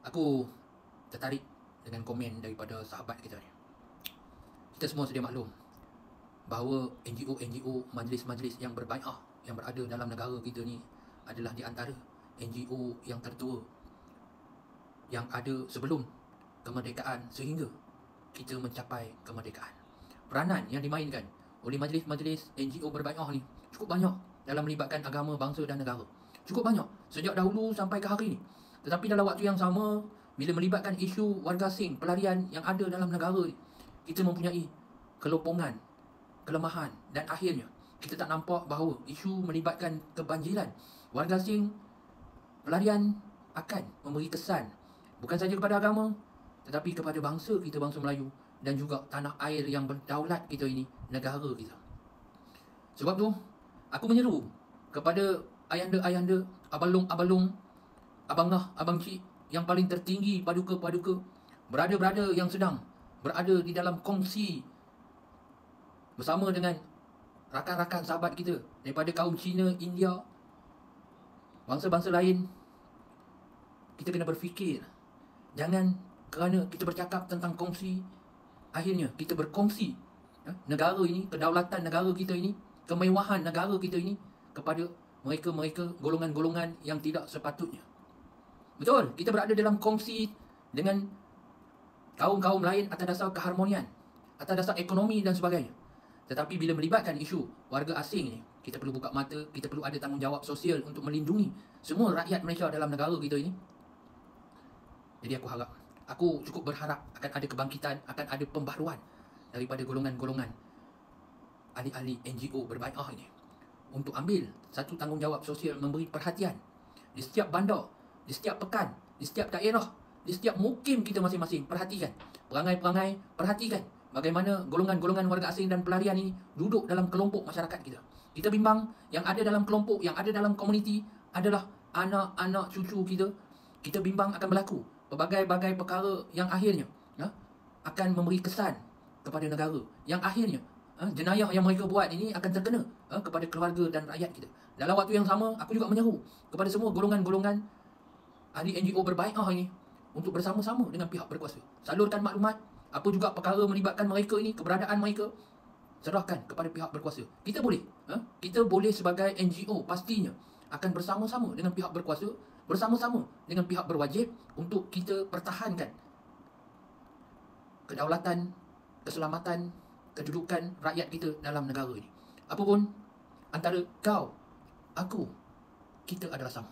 Aku tertarik dengan komen daripada sahabat kita ni. Kita semua sedia maklum bahawa NGO, majlis-majlis yang berbai'ah yang berada dalam negara kita ni adalah di antara NGO yang tertua yang ada sebelum kemerdekaan sehingga kita mencapai kemerdekaan. Peranan yang dimainkan oleh majlis-majlis NGO berbai'ah ni cukup banyak dalam melibatkan agama, bangsa dan negara. Cukup banyak sejak dahulu sampai ke hari ni. Tetapi dalam waktu yang sama, bila melibatkan isu warga asing, pelarian yang ada dalam negara ni, kita mempunyai kelopongan, kelemahan dan akhirnya kita tak nampak bahawa isu melibatkan kebanjiran warga asing, pelarian akan memberi kesan bukan saja kepada agama tetapi kepada bangsa kita, bangsa Melayu dan juga tanah air yang berdaulat kita ini, negara kita. Sebab tu aku menyeru kepada ayanda-ayanda, abalung-abalung, abangah, abang cik yang paling tertinggi, paduka-paduka, berada-berada yang sedang berada di dalam kongsi bersama dengan rakan-rakan sahabat kita daripada kaum Cina, India, bangsa-bangsa lain. Kita kena berfikir. Jangan kerana kita bercakap tentang kongsi, akhirnya kita berkongsi negara ini, kedaulatan negara kita ini, kemewahan negara kita ini kepada mereka-mereka, golongan-golongan yang tidak sepatutnya. Betul, kita berada dalam kongsi dengan kaum-kaum lain atas dasar keharmonian, atas dasar ekonomi dan sebagainya. Tetapi bila melibatkan isu warga asing ni, kita perlu buka mata, kita perlu ada tanggungjawab sosial untuk melindungi semua rakyat Malaysia dalam negara kita ini. Jadi aku cukup berharap akan ada kebangkitan, akan ada pembaharuan daripada golongan-golongan ahli-ahli NGO berbai'ah ini untuk ambil satu tanggungjawab sosial, memberi perhatian di setiap bandar, di setiap pekan, di setiap daerah, di setiap mukim kita masing-masing. Perhatikan perangai-perangai, perhatikan bagaimana golongan-golongan warga asing dan pelarian ini duduk dalam kelompok masyarakat kita. Kita bimbang yang ada dalam kelompok, yang ada dalam komuniti adalah anak-anak cucu kita. Kita bimbang akan berlaku pelbagai-bagai perkara yang akhirnya akan memberi kesan kepada negara, yang akhirnya jenayah yang mereka buat ini akan terkena kepada keluarga dan rakyat kita. Dalam waktu yang sama, aku juga menyeru kepada semua golongan-golongan ahli NGO berbai'ah ini untuk bersama-sama dengan pihak berkuasa, salurkan maklumat, apa juga perkara melibatkan mereka ini, keberadaan mereka, serahkan kepada pihak berkuasa. Kita boleh sebagai NGO pastinya akan bersama-sama dengan pihak berkuasa, bersama-sama dengan pihak berwajib untuk kita pertahankan kedaulatan, keselamatan, kedudukan rakyat kita dalam negara ini. Apapun antara kau, aku, kita adalah sama.